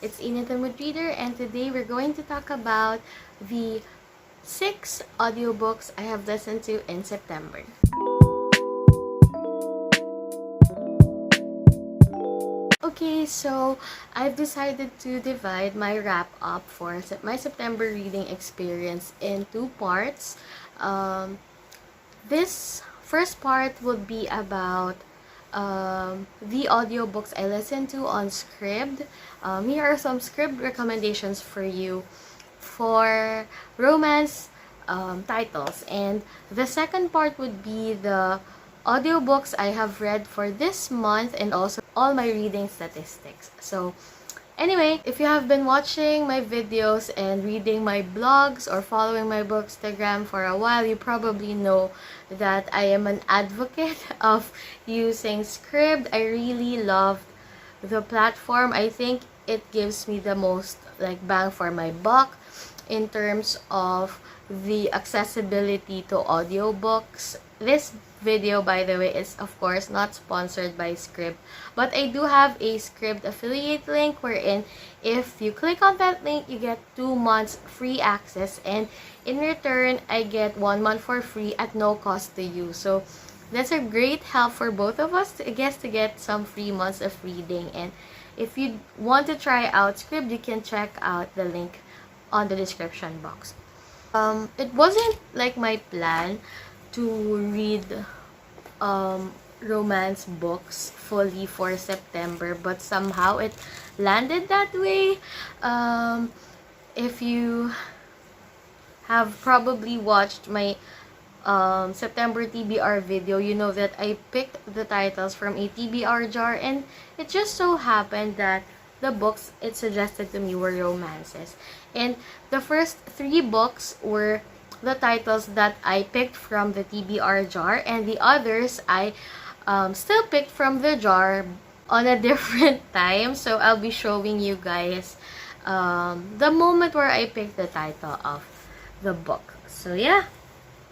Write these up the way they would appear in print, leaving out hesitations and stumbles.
It's Ynathemoodreader, and today we're going to talk about the 6 audiobooks I have listened to in September. Okay, so I've decided to divide my wrap-up for my September reading experience in 2 parts. This first part would be about the audiobooks I listened to on Scribd. Here are some Scribd recommendations for you for romance titles. And the second part would be the audiobooks I have read for this month and also all my reading statistics. So anyway, if you have been watching my videos and reading my blogs or following my Bookstagram for a while, you probably know that I am an advocate of using Scribd. I really love the platform. I think it gives me the most bang for my buck in terms of the accessibility to audiobooks. This video, by the way, is of course not sponsored by Scribd, but I do have a Scribd affiliate link wherein if you click on that link, you get 2 months free access, and in return, I get 1 month for free at no cost to you. So that's a great help for both of us, I guess, to get some free months of reading. And if you want to try out Scribd, you can check out the link on the description box. It wasn't like my plan to read romance books fully for September, but somehow it landed that way. If you have probably watched my September TBR video, you know that I picked the titles from a TBR jar, and it just so happened that the books it suggested to me were romances. And the first 3 books were the titles that I picked from the TBR jar, and the others I still picked from the jar on a different time. So I'll be showing you guys the moment where I picked the title of the book. So yeah,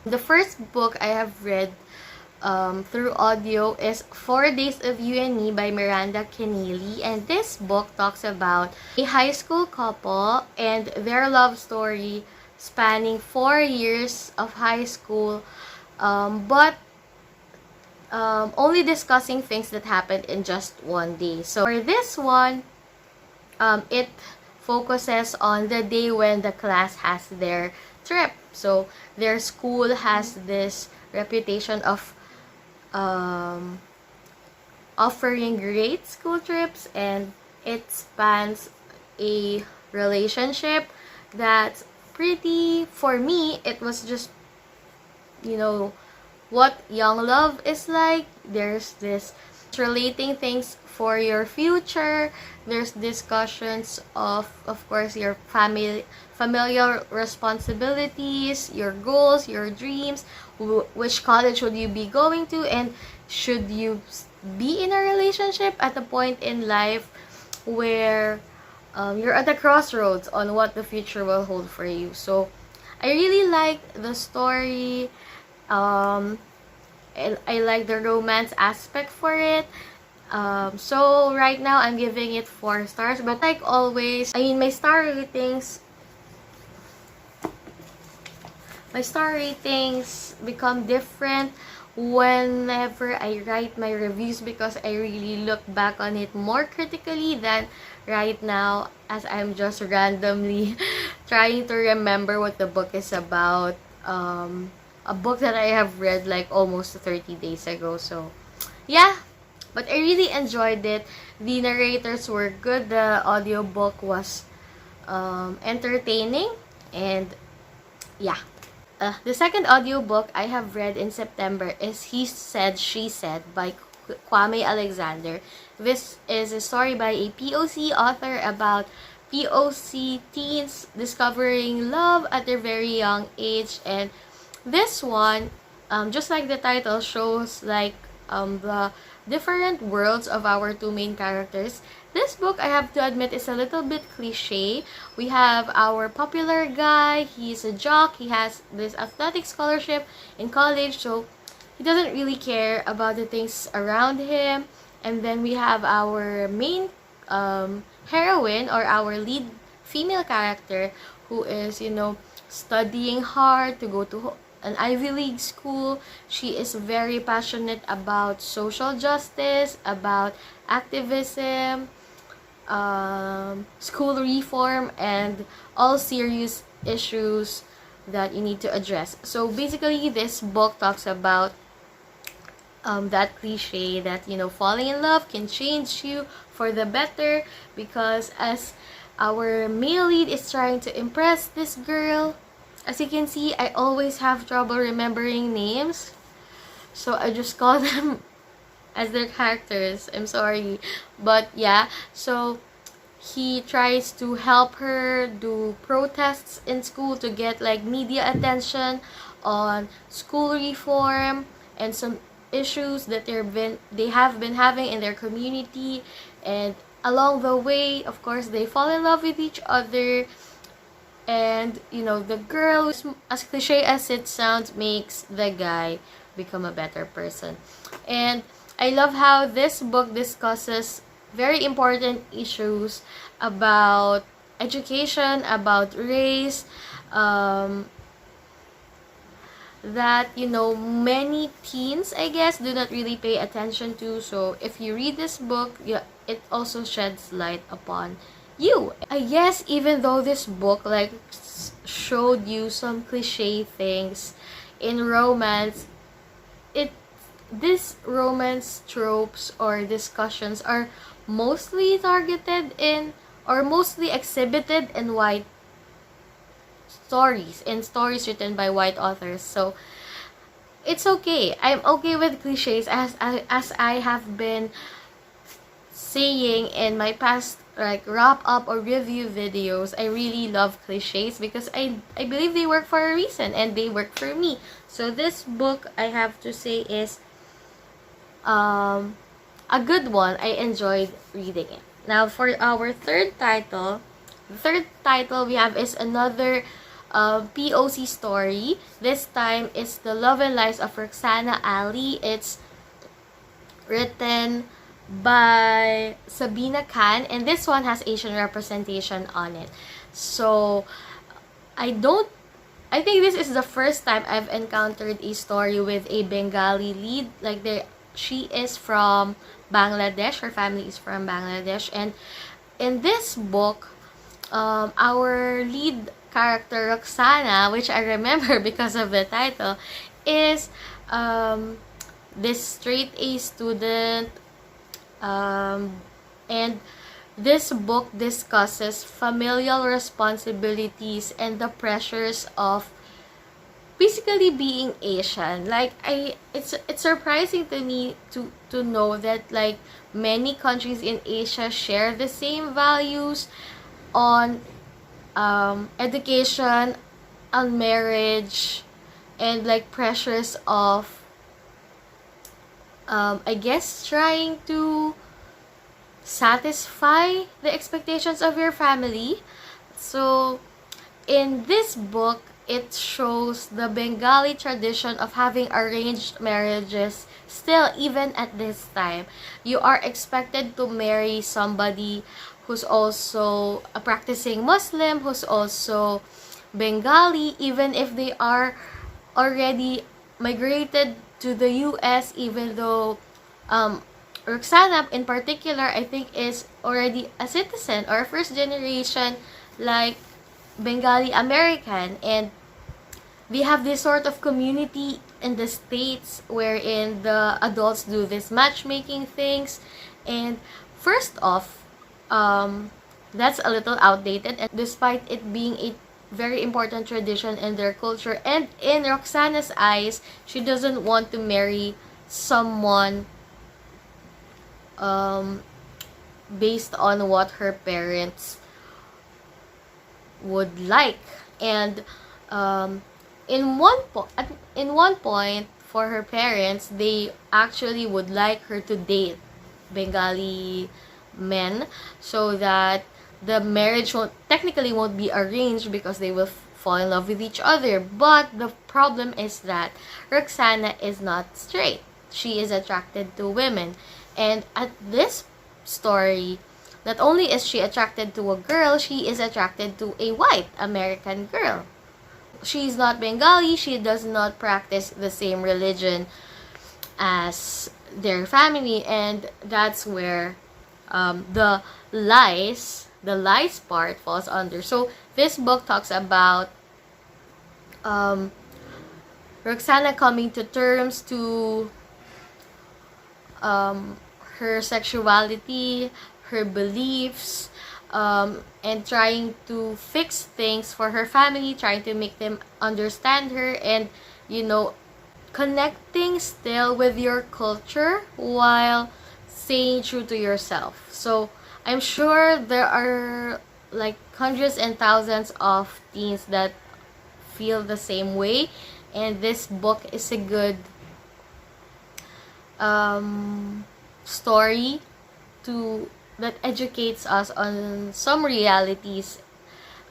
the first book I have read through audio is 4 Days of Une by Miranda Keneally, and this book talks about a high school couple and their love story spanning 4 years of high school, but only discussing things that happened in just one day. So for this one, it focuses on the day when the class has their trip. So their school has this reputation of offering great school trips, and it spans a relationship that's pretty, for me, it was just, what young love is like. There's this relating things for your future. There's discussions of course, your familial responsibilities, your goals, your dreams, which college should you be going to, and should you be in a relationship at a point in life where you're at a crossroads on what the future will hold for you. So I really like the story. I like the romance aspect for it. So right now I'm giving it 4 stars, but like always, my star ratings become different whenever I write my reviews, because I really look back on it more critically than right now, as I'm just randomly trying to remember what the book is about. A book that I have read like almost 30 days ago. So yeah, but I really enjoyed it. The narrators were good. The audiobook was entertaining, and yeah. The second audiobook I have read in September is He Said, She Said by Kwame Alexander. This is a story by a POC author about POC teens discovering love at their very young age. And this one, just like the title, shows the different worlds of our 2 main characters. This book, I have to admit, is a little bit cliche. We have our popular guy. He's a jock. He has this athletic scholarship in college, so he doesn't really care about the things around him. And then we have our main heroine or our lead female character who is, studying hard to go to an Ivy League school. She is very passionate about social justice, about activism, school reform, and all serious issues that you need to address. So basically, this book talks about that cliche that, falling in love can change you for the better, because as our male lead is trying to impress this girl, as you can see, I always have trouble remembering names, so I just call them as their characters. I'm sorry. But yeah, so he tries to help her do protests in school to get like media attention on school reform and some issues that they have been having in their community. And along the way, of course, they fall in love with each other. And, the girl, as cliche as it sounds, makes the guy become a better person. And I love how this book discusses very important issues about education, about race, that, many teens, I guess, do not really pay attention to. So if you read this book, yeah, it also sheds light upon you. I guess even though this book like showed you some cliche things in romance, this romance tropes or discussions are mostly targeted in or mostly exhibited in white stories, in stories written by white authors. So it's okay. I'm okay with cliches, as I have been saying in my past like wrap up or review videos. I really love cliches because I believe they work for a reason, and they work for me. So this book, I have to say, is a good one. I enjoyed reading it. Now for our third title, the third title we have is another POC story. This time is The Love and Lives of Roksana Ali. It's written by Sabina Khan, and this one has Asian representation on it. So I think this is the first time I've encountered a story with a Bengali lead. Like she is from Bangladesh, her family is from Bangladesh, and in this book, our lead character Roksana, which I remember because of the title, is this straight A student, and this book discusses familial responsibilities and the pressures of basically being Asian. Like it's surprising to me to know that like many countries in Asia share the same values on education, on marriage, and like pressures of I guess trying to satisfy the expectations of your family. So in this book, it shows the Bengali tradition of having arranged marriages. Still, even at this time, you are expected to marry somebody who's also a practicing Muslim, who's also Bengali, even if they are already migrated to the US, even though Roksana in particular, I think, is already a citizen or a first generation like Bengali American. And we have this sort of community in the States wherein the adults do this matchmaking things. And first off, that's a little outdated, and despite it being a very important tradition in their culture, and in Roksana's eyes, she doesn't want to marry someone based on what her parents would like. And in one point, for her parents, they actually would like her to date Bengali men, so that the marriage technically won't be arranged because they will fall in love with each other. But the problem is that Roksana is not straight. She is attracted to women. And at this story, not only is she attracted to a girl, she is attracted to a white American girl. She's not Bengali, she does not practice the same religion as their family, and that's where the lies part falls under. So this book talks about Roksana coming to terms to her sexuality, her beliefs, and trying to fix things for her family, trying to make them understand her, and connecting still with your culture while staying true to yourself. So I'm sure there are like hundreds and thousands of teens that feel the same way, and this book is a good story that educates us on some realities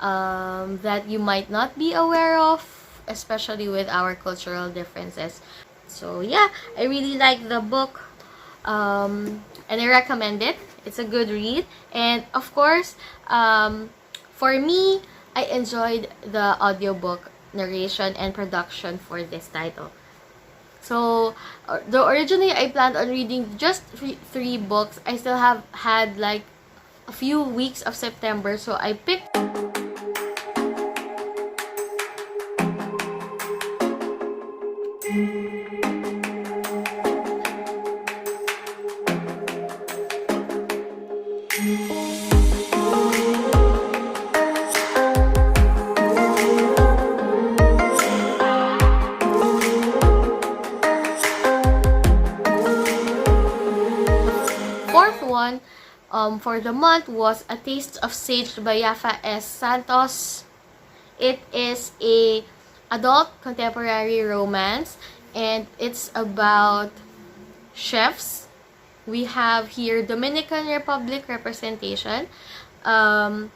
that you might not be aware of, especially with our cultural differences. So yeah, I really like the book, and I recommend it. It's a good read, and of course, for me, I enjoyed the audiobook narration and production for this title. So, though originally I planned on reading just three books, I still have had like a few weeks of September, so I picked fourth one for the month was A Taste of Sage by Santos. It is a adult contemporary romance, and it's about chefs. We have here Dominican Republic representation, and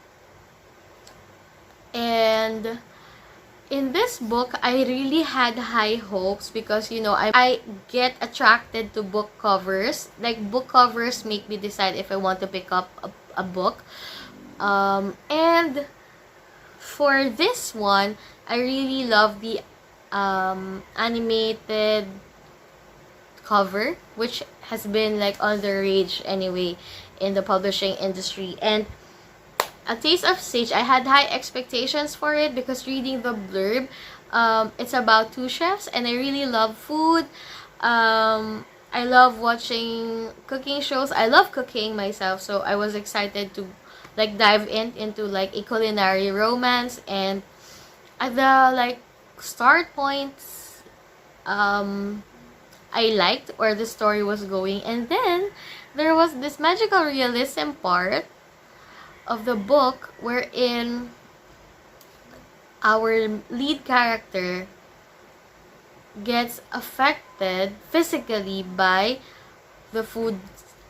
in this book, I really had high hopes because, I get attracted to book covers. Like, book covers make me decide if I want to pick up a book. And for this one, I really love the animated cover, which has been like on the rage anyway in the publishing industry. And A Taste of Sage, I had high expectations for it because reading the blurb, it's about two chefs, and I really love food. I love watching cooking shows. I love cooking myself, so I was excited to like dive into like a culinary romance. And at the like start points, I liked where the story was going, and then there was this magical realism part of the book wherein our lead character gets affected physically by the food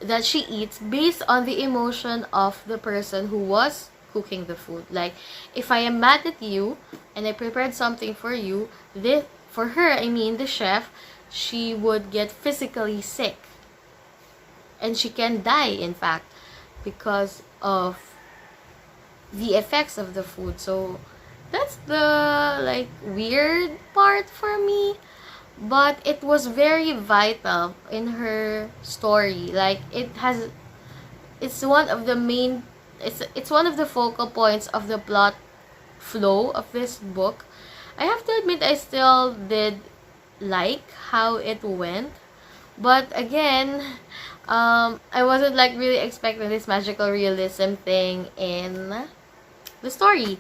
that she eats based on the emotion of the person who was cooking the food. Like, if I am mad at you and I prepared something for you, for her, I mean the chef, she would get physically sick, and she can die, in fact, because of the effects of the food. So that's the like weird part for me, but it was very vital in her story. Like, it's one of the main, it's one of the focal points of the plot flow of this book. I have to admit, I still did like how it went, but again, I wasn't like really expecting this magical realism thing in the story.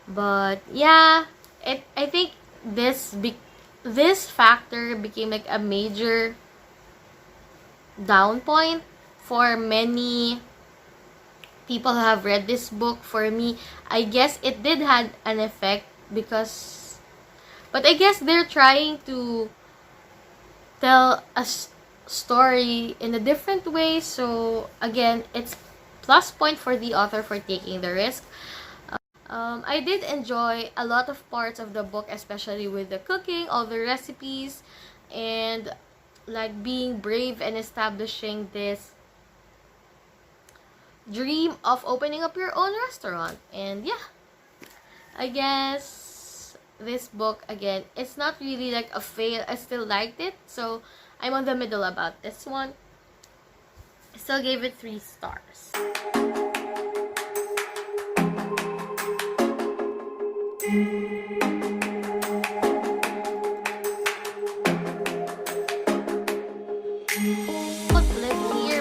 But yeah, I think this factor became like a major down point for many people who have read this book. For me, I guess it did had an effect because, but I guess they're trying to tell a story in a different way. So again, it's plus point for the author for taking the risk. I did enjoy a lot of parts of the book, especially with the cooking, all the recipes, and like being brave and establishing this dream of opening up your own restaurant. And yeah, I guess this book, again, it's not really like a fail. I still liked it, so I'm on the middle about this one. I still gave it 3 stars.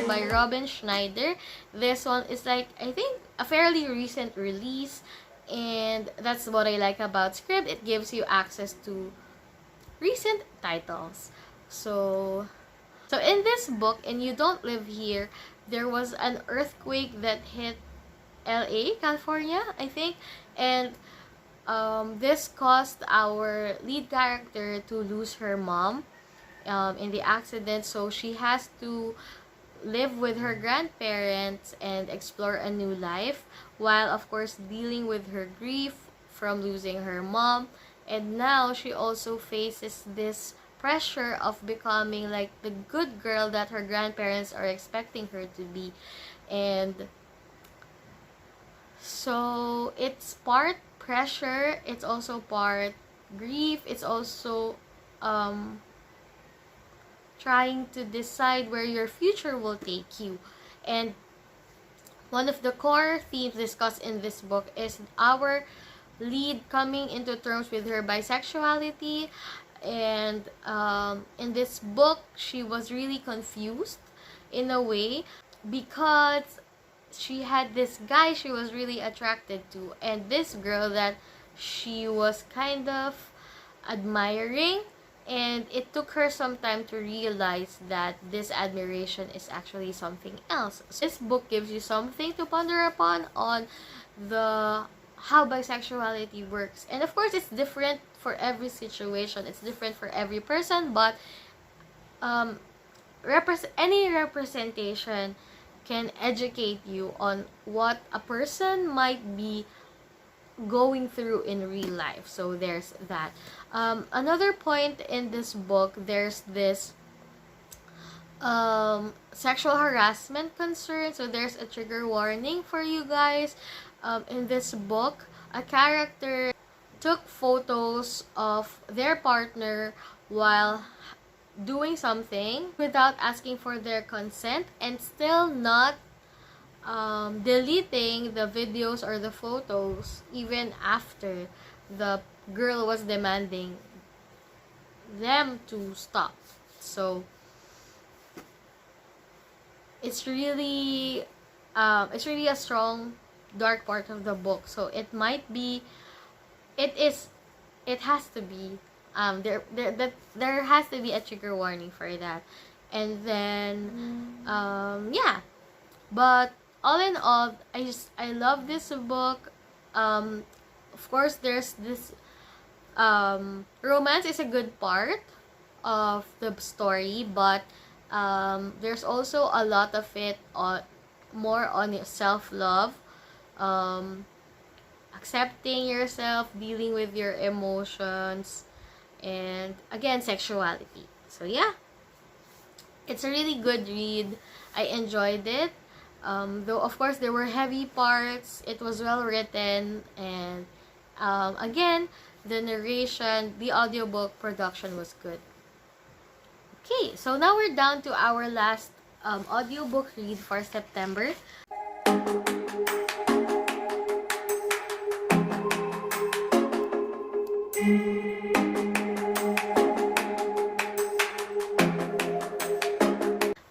By Robin Schneider. This one is like, I think, a fairly recent release, and that's what I like about Scribd. It gives you access to recent titles. So in this book, in You Don't Live Here, there was an earthquake that hit LA, California, I think, and this caused our lead character to lose her mom in the accident, so she has to live with her grandparents and explore a new life, while of course dealing with her grief from losing her mom. And now she also faces this pressure of becoming like the good girl that her grandparents are expecting her to be. And so it's part pressure, it's also part grief, it's also trying to decide where your future will take you. And one of the core themes discussed in this book is our lead coming into terms with her bisexuality. And in this book, she was really confused in a way, because she had this guy she was really attracted to, and this girl that she was kind of admiring. And it took her some time to realize that this admiration is actually something else. So this book gives you something to ponder upon on how bisexuality works. And of course, it's different for every situation. It's different for every person. But any representation can educate you on what a person might be going through in real life. So there's that. Another point in this book, there's this sexual harassment concern. So there's a trigger warning for you guys. In this book, a character took photos of their partner while doing something without asking for their consent, and still not deleting the videos or the photos even after the girl was demanding them to stop. So it's really a strong dark part of the book. So it has to be there has to be a trigger warning for that. And then yeah, but all in all, I love this book. Of course, there's this romance is a good part of the story, but there's also a lot of it more on self-love, accepting yourself, dealing with your emotions, and again, sexuality. So yeah, it's a really good read. I enjoyed it. Though of course there were heavy parts, it was well written, and again, the narration, the audiobook production was good. Okay, so now we're down to our last audiobook read for September.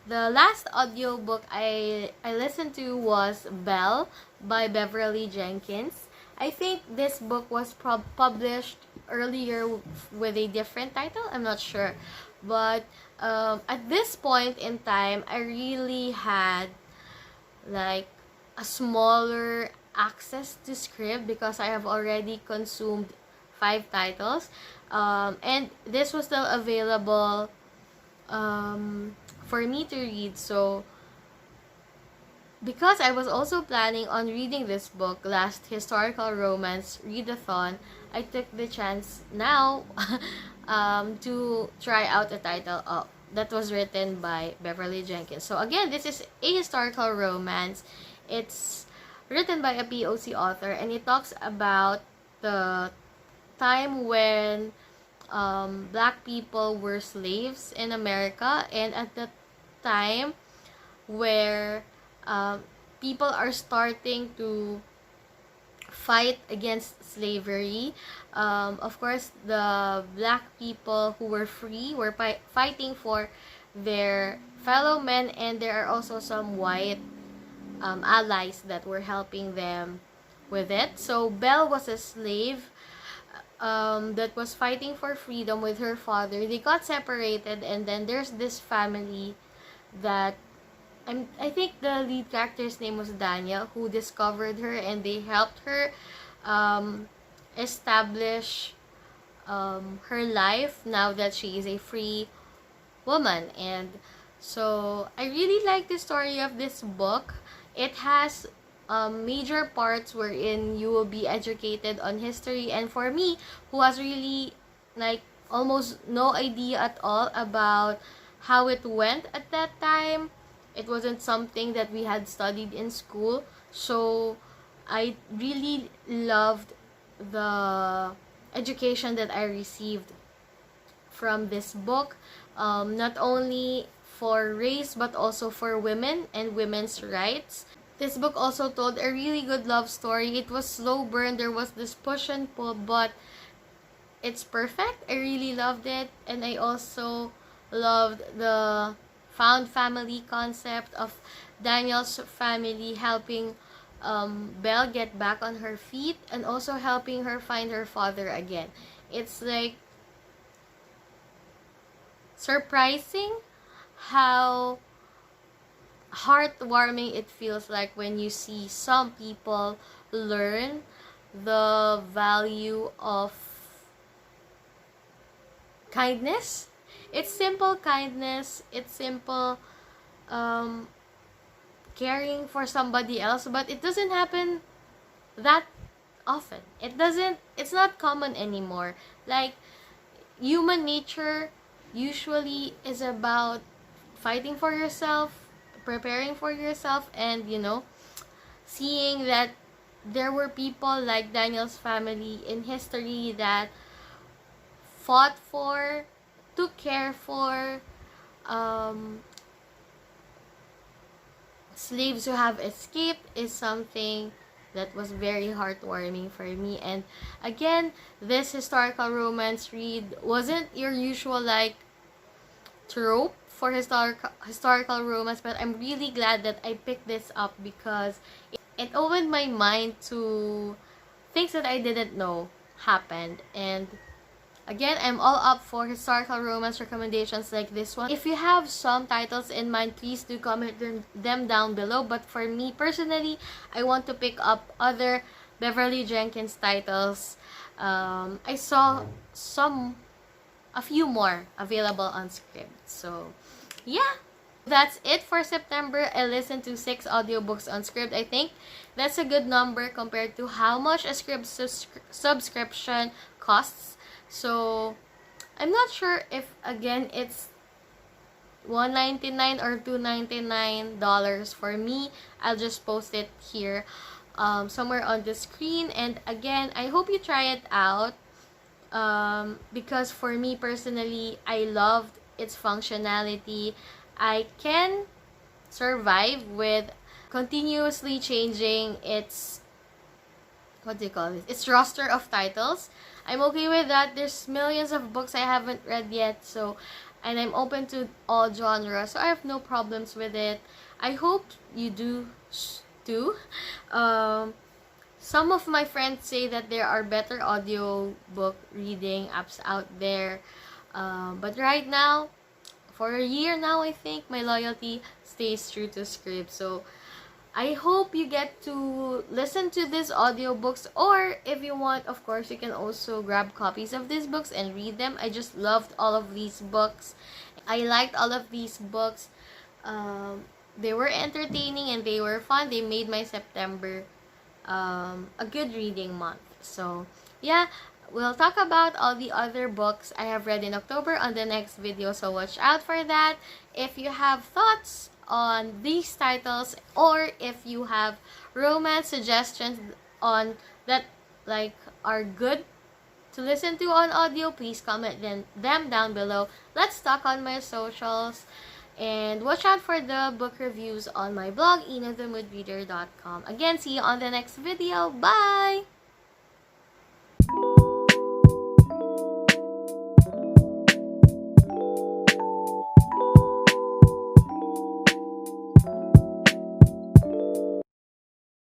The last audiobook I listened to was Belle by Beverly Jenkins. I think this book was published earlier with a different title. I'm not sure. But at this point in time, I really had like a smaller access to Scribd because I have already consumed 5 titles. And this was still available for me to read. So because I was also planning on reading this book, last historical romance readathon, I took the chance now to try out a title that was written by Beverly Jenkins. So again, this is a historical romance, It's written by a POC author, and it talks about the time when black people were slaves in America, and at the time where people are starting to fight against slavery. Of course, the black people who were free were fighting for their fellow men, and there are also some white allies that were helping them with it. So Belle was a slave that was fighting for freedom with her father. They got separated, and then there's this family that I think the lead character's name was Daniel, who discovered her, and they helped her establish her life now that she is a free woman. And so I really like the story of this book. It has major parts wherein you will be educated on history, and for me, who has really like almost no idea at all about how it went at that time, it wasn't something that we had studied in school. So I really loved the education that I received from this book, not only for race but also for women and women's rights. This book also told a really good love story. It was slow burn, there was this push and pull, but it's perfect. I really loved it, and I also loved the found family concept of Daniel's family helping Belle get back on her feet, and also helping her find her father again. It's like surprising how heartwarming it feels like when you see some people learn the value of kindness. It's simple kindness, it's simple caring for somebody else, but it doesn't happen that often. It's not common anymore. Like, human nature usually is about fighting for yourself, preparing for yourself, and seeing that there were people like Daniel's family in history that fought for, took care for slaves who have escaped is something that was very heartwarming for me. And again, this historical romance read wasn't your usual like trope for historical romance, but I'm really glad that I picked this up because it opened my mind to things that I didn't know happened. And again, I'm all up for historical romance recommendations like this one. If you have some titles in mind, please do comment them down below. But for me personally, I want to pick up other Beverly Jenkins titles. I saw a few more available on Scribd. So, yeah. That's it for September. I listened to 6 audiobooks on Scribd. I think that's a good number compared to how much a Scribd subscription costs. So, I'm not sure if, again, it's $1.99 or $2.99 for me. I'll just post it here somewhere on the screen. And again, I hope you try it out because for me personally, I loved its functionality. I can survive with continuously changing its its roster of titles. I'm okay with that. There's millions of books I haven't read yet, so, and I'm open to all genres, so I have no problems with it. I hope you do too. Some of my friends say that there are better audiobook reading apps out there, but right now, for a year now, I think my loyalty stays true to Scribd. So I hope you get to listen to these audiobooks, or if you want, of course, you can also grab copies of these books and read them. I just loved all of these books. I liked all of these books. They were entertaining and they were fun. They made my September a good reading month. So, yeah. We'll talk about all the other books I have read in October on the next video, so watch out for that. If you have thoughts on these titles, or if you have romance suggestions on that like are good to listen to on audio, please comment them down below. Let's talk on my socials. And watch out for the book reviews on my blog, ynathemoodreader.com. Again, see you on the next video. Bye!